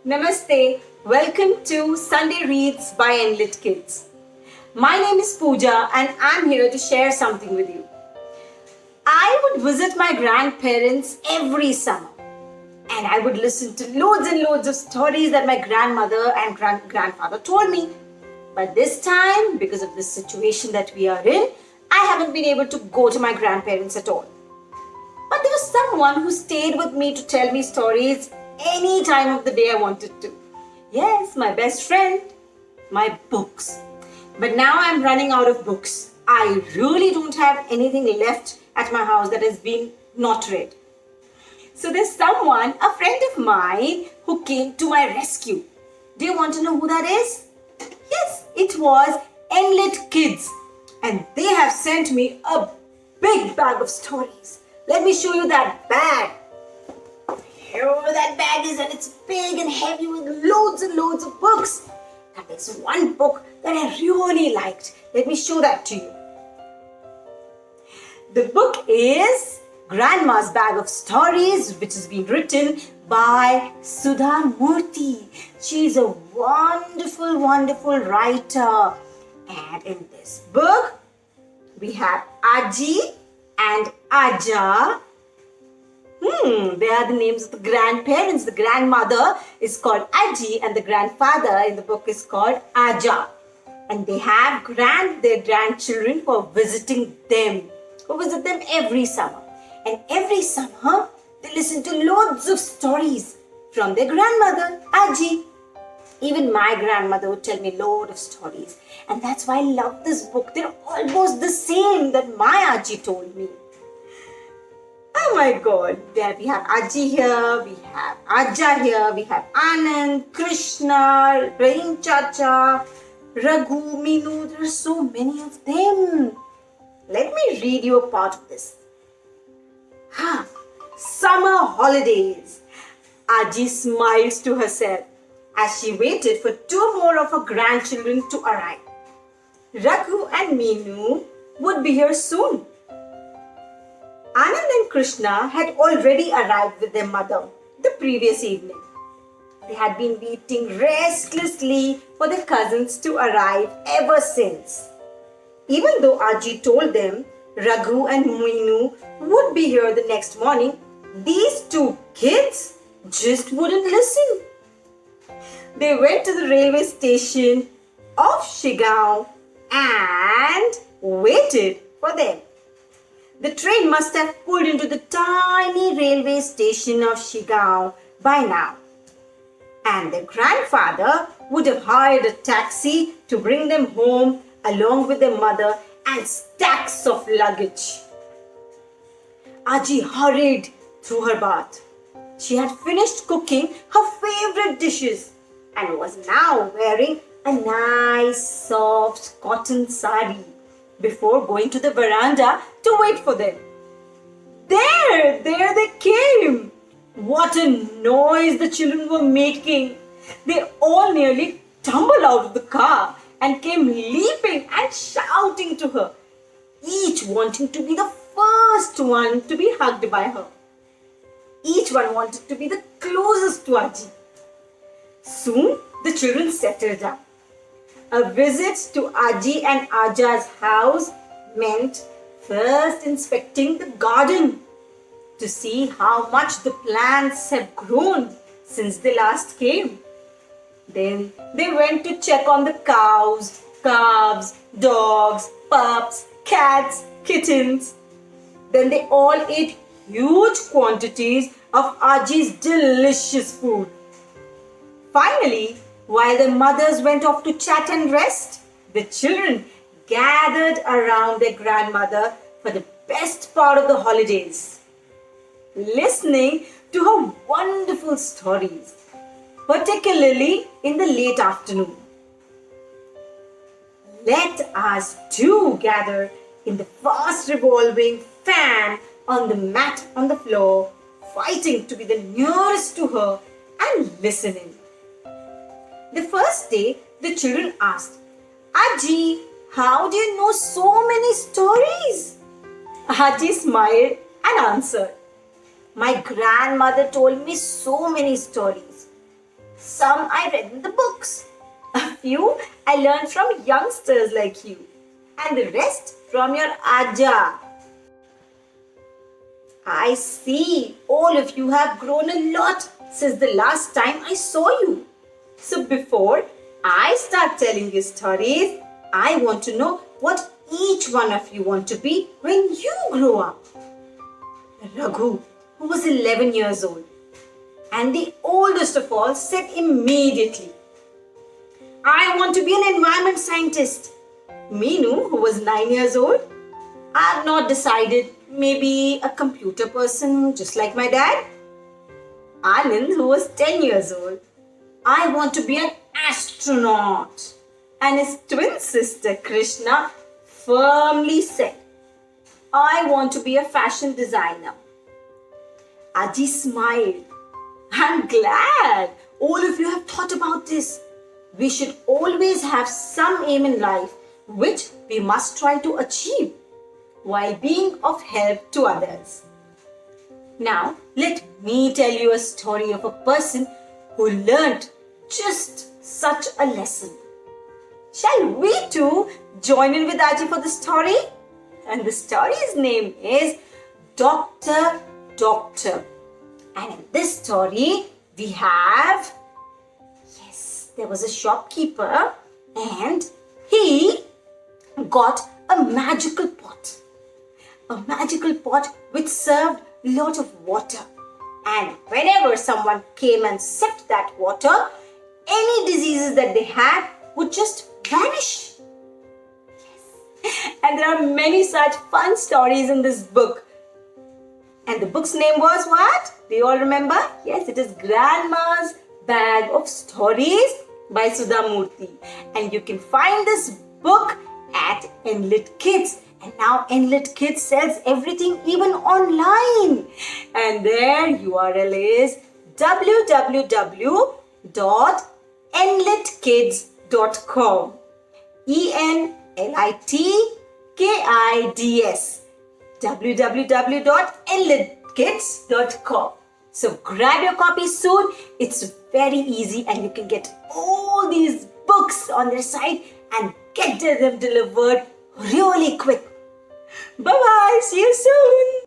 Namaste. Welcome to Sunday Reads by Enlit Kids. My name is Pooja and I'm here to share something with you. I would visit my grandparents every summer and I would listen to loads and loads of stories that my grandmother and grandfather told me. But this time, because of the situation that we are in, I haven't been able to go to my grandparents at all. But there was someone who stayed with me to tell me stories any time of the day I wanted to. Yes, my best friend, my books. But now I'm running out of books. I really don't have anything left at my house that has been not read. So there's someone, a friend of mine, who came to my rescue. Do you want to know who that is? Yes, it was Enlit Kids. And they have sent me a big bag of stories. Let me show you that bag. Here that bag is, and it's big and heavy with loads and loads of books. And there's one book that I really liked. Let me show that to you. The book is Grandma's Bag of Stories, which has been written by Sudha Murthy. She's a wonderful, wonderful writer. And in this book, we have Aji and Aja. They are the names of the grandparents. The grandmother is called Aji and the grandfather in the book is called Aja. And they have their grandchildren who are visiting them, who visit them every summer. And every summer, they listen to loads of stories from their grandmother, Aji. Even my grandmother would tell me a load of stories. And that's why I love this book. They're almost the same that my Aji told me. Oh my God. There we have Aji here, we have Aja here, we have Anand, Krishna, Rahim Chacha, Raghu, Minu. There are so many of them. Let me read you a part of this. Summer holidays. Aji smiles to herself as she waited for two more of her grandchildren to arrive. Raghu and Minu would be here soon. Anand and Krishna had already arrived with their mother the previous evening. They had been waiting restlessly for their cousins to arrive ever since. Even though Aji told them Raghu and Minu would be here the next morning, these two kids just wouldn't listen. They went to the railway station of Shigao and waited for them. The train must have pulled into the tiny railway station of Shigao by now. And their grandfather would have hired a taxi to bring them home along with their mother and stacks of luggage. Aji hurried through her bath. She had finished cooking her favorite dishes and was now wearing a nice soft cotton sari before going to the veranda to wait for them. There they came. What a noise the children were making. They all nearly tumbled out of the car and came leaping and shouting to her, each wanting to be the first one to be hugged by her. Each one wanted to be the closest to Aji. Soon the children settled down. A visit to Aji and Aja's house meant first inspecting the garden to see how much the plants have grown since they last came. Then they went to check on the cows, calves, dogs, pups, cats, kittens. Then they all ate huge quantities of Aji's delicious food. Finally, while the mothers went off to chat and rest, the children gathered around their grandmother for the best part of the holidays, listening to her wonderful stories, particularly in the late afternoon. Let us too gather in the fast revolving fan on the mat on the floor, fighting to be the nearest to her and listening. The first day, the children asked, Aji, how do you know so many stories? Aji smiled and answered, My grandmother told me so many stories. Some I read in the books. A few I learned from youngsters like you. And the rest from your Aja. I see all of you have grown a lot since the last time I saw you. So before I start telling you stories, I want to know what each one of you want to be when you grow up. Raghu, who was 11 years old, and the oldest of all, said immediately, I want to be an environment scientist. Meenu, who was 9 years old, I have not decided, maybe a computer person just like my dad. Anand, who was 10 years old, I want to be an astronaut. And his twin sister Krishna firmly said, I want to be a fashion designer. Aji smiled. I'm glad all of you have thought about this. We should always have some aim in life which we must try to achieve while being of help to others. Now, let me tell you a story of a person who learnt just such a lesson. Shall we too join in with Aji for the story? And the story's name is Doctor. And in this story, we have, there was a shopkeeper and he got a magical pot. A magical pot which served a lot of water. And whenever someone came and sipped that water, any diseases that they had would just vanish. And there are many such fun stories in this book. And the book's name was what? Do you all remember? Yes, it is Grandma's Bag of Stories by Sudha Murthy. And you can find this book at Enlit Kids. And now Enlit Kids sells everything even online. And their URL is www.enlitkids.com. ENLITKIDS. www.enlitkids.com. So grab your copy soon. It's very easy and you can get all these books on their site and get them delivered really quick. Bye-bye. See you soon.